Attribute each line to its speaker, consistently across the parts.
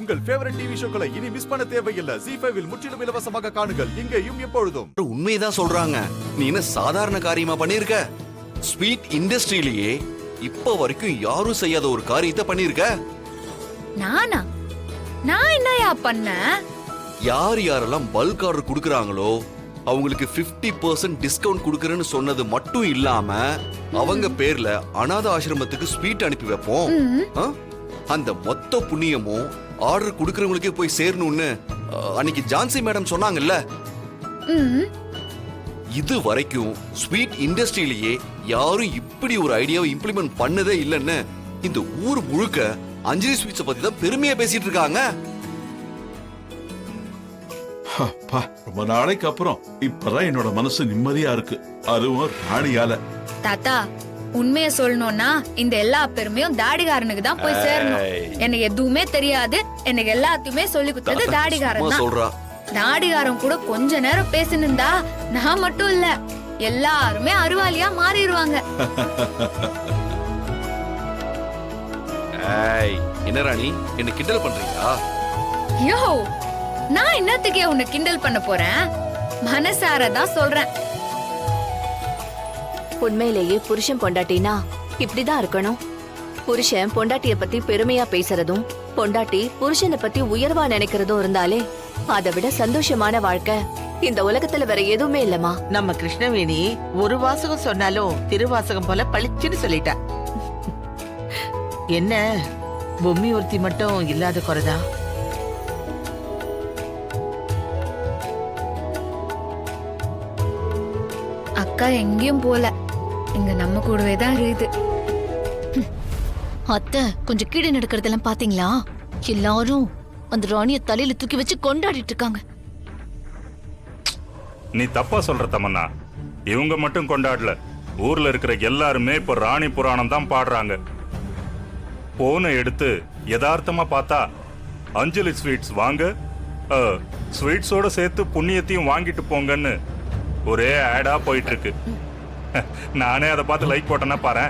Speaker 1: உங்கள் favourite TV ஷோக்களை இனி miss பண்ண தேவையில்லை. ZEE5 இல் முற்றிலும் இலவசமாக காணுங்கள், இங்கேயும் எப்பொழுதும்.
Speaker 2: உண்மைதான் சொல்றாங்க. நீ என்ன சாதாரண காரியமா பண்ணிருக்க? ஸ்வீட் இண்டஸ்ட்ரியிலேயே இப்ப வரைக்கும் யாரும் செய்யாத ஒரு காரியத்தை பண்ணிருக்க.
Speaker 3: நானா? நான் என்னையா பண்ண?
Speaker 2: யார் யாரெல்லாம் பல்க் ஆர்டர் குடுக்கறாங்களோ அவங்களுக்கு 50% டிஸ்கவுண்ட் குடுக்கறேன்னு சொன்னது மட்டும் இல்லாம அவங்க பேர்ல அனாதை ஆசிரமத்துக்கு ஸ்வீட் அனுப்பி வைப்போம். அந்த மொத்த புண்ணியமும் ஆர்டர் குடுக்கறவங்களுக்கே போய் சேரணும்னு அன்னைக்கு ஜான்சி மேடம் சொன்னாங்கல்ல. இது வரைக்கும் ஸ்வீட் இண்டஸ்ட்ரியிலேயே யாரும் இப்படி ஒரு ஐடியாவை இம்ப்ளிமெண்ட் பண்ணதே இல்லைன்னு இந்த ஊர் முழுக்க அஞ்சலி ஸ்வீட்ஸ் பத்தி தான் பெருமையா பேசிட்டு இருக்காங்க.
Speaker 4: ரொம்ப நாளைக்கு அப்புறம் இப்பதான் என்னோட மனசு நிம்மதியா இருக்கு. அதுவும் ராணியால.
Speaker 3: தாத்தா, உண்மைய சொல்லணும்னா இந்த எல்லா பெருமையும் தாடிகாரனுக்கு தான் போய் சேரணும். எனக்கு எதுவுமே தெரியாது, எனக்கு எல்லாத்தையுமே சொல்லி கொடுத்தது தாடிகாரன் தான்.
Speaker 2: சொல்றா
Speaker 3: தாடிகாரன் கூட கொஞ்ச நேரம் பேசினிருந்தா நான் மட்டும் இல்ல எல்லாருமே அறிவாளியா மாறிடுவாங்க.
Speaker 2: என்ன ராணி, என்ன கிண்டல் பண்றீங்களா?
Speaker 3: யோ, நான் என்னத்துக்கே உன்னை கிண்டல் பண்ண போறேன்? மனசாரதான் சொல்றேன்.
Speaker 5: உண்மையிலேயே புருஷன் பொண்டாட்டினா இப்படிதான் இருக்கணும். புருஷன் பொண்டாட்டிய பத்தி பெருமையா பேசுறதும் பொண்டாட்டி புருஷனை பத்தி உயர்வா நினைக்கிறதும் இருந்தாலே அதை விட சந்தோஷமான வாழ்க்கை இந்த உலகத்துல வேற எதுவுமே இல்லமா.
Speaker 6: நம்ம கிருஷ்ணவேணி ஒரு வாசகம் சொன்னாலும் திருவாசகம் போல பளிச்சுன்னு சொல்லிட்டா. என்ன பொம்மி ஒருத்தி மட்டும் இல்லாத குறைதா?
Speaker 3: அக்கா எங்கேயும் போல, இங்க நம்ம கூடவே தான் இருக்குது.
Speaker 7: அத்தை, கொஞ்சம் கீழே நடக்கிறதெல்லாம் பாத்தீங்களா? எல்லாரும் அந்த ராணிய தலையில தூக்கி வச்சு கொண்டாடிட்டு இருக்காங்க.
Speaker 8: நீ தப்பா சொல்ற தமன்னா. இவங்க மட்டும் கொண்டாடல, ஊர்ல இருக்கிற எல்லாருமே இப்ப ராணி புராணம் தான் பாடுறாங்க. போனை எடுத்து யதார்த்தமா பார்த்தா அஞ்சலி ஸ்வீட்ஸ் வாங்க, ஸ்வீட்ஸோட சேர்த்து புண்ணியத்தையும் வாங்கிட்டு போங்கன்னு ஒரே ஆடா போயிட்டு இருக்கு. நானே அதை பார்த்து லைக் போட்டேன்னா பாரு.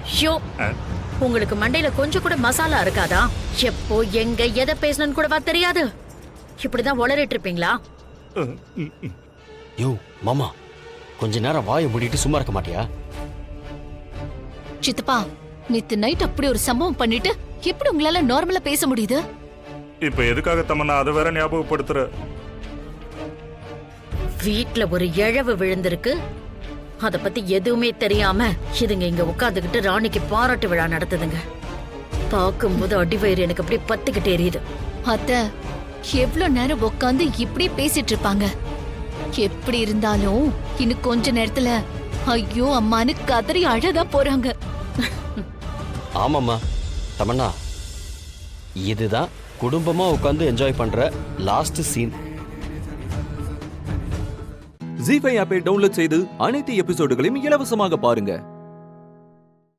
Speaker 7: உங்களுக்கு மண்டையில கொஞ்சம் கூட மசாலா இருக்காதா? எப்போ எங்க எதை பேசணும்னு கூடவா தெரியாது? இப்படிதான் உளறிட்டு இருப்பீங்களா?
Speaker 9: யோ மாமா, கொஞ்ச நேரம் வாயை மூடிட்டு சும்மா இருக்க மாட்டியா?
Speaker 7: சித்தப்பா, நேத்து நைட் அப்படி ஒரு சம்பவம் பண்ணிட்டு எப்படி உங்களால நார்மலா பேச முடியுது?
Speaker 8: இப்ப எதுக்காக தமன்னா அதை வேற ஞாபகப்படுத்துற?
Speaker 7: வீட்ல ஒரு இழவு விழுந்திருக்கு, அத பத்தி எதுவுமே தெரியாம இதுங்க இங்க உட்கார்ந்துகிட்டு ராணிக்கு பாராட்டு விழா நடத்துதுங்க. பார்க்கும்போது அடிவயிறு எனக்கு அப்படி பத்திக்கிட்டு எரியுது. அத்த, எவ்வளவு நேரம் உட்காந்து இப்படி பேசிட்டு இருப்பாங்க? எப்படி இருந்தாலும் இன்னும் கொஞ்ச நேரத்துல ஐயோ அம்மான்னு கதறி அழதான் போறாங்க.
Speaker 9: ஆமாம்மா தமன்னா, இதுதான் குடும்பமா உட்காந்து என்ஜாய் பண்ற லாஸ்ட் சீன்.
Speaker 10: ZEE5 ஆப்பை டவுன்லோட் செய்து அனைத்து எபிசோடுகளையும் இலவசமாக பாருங்க.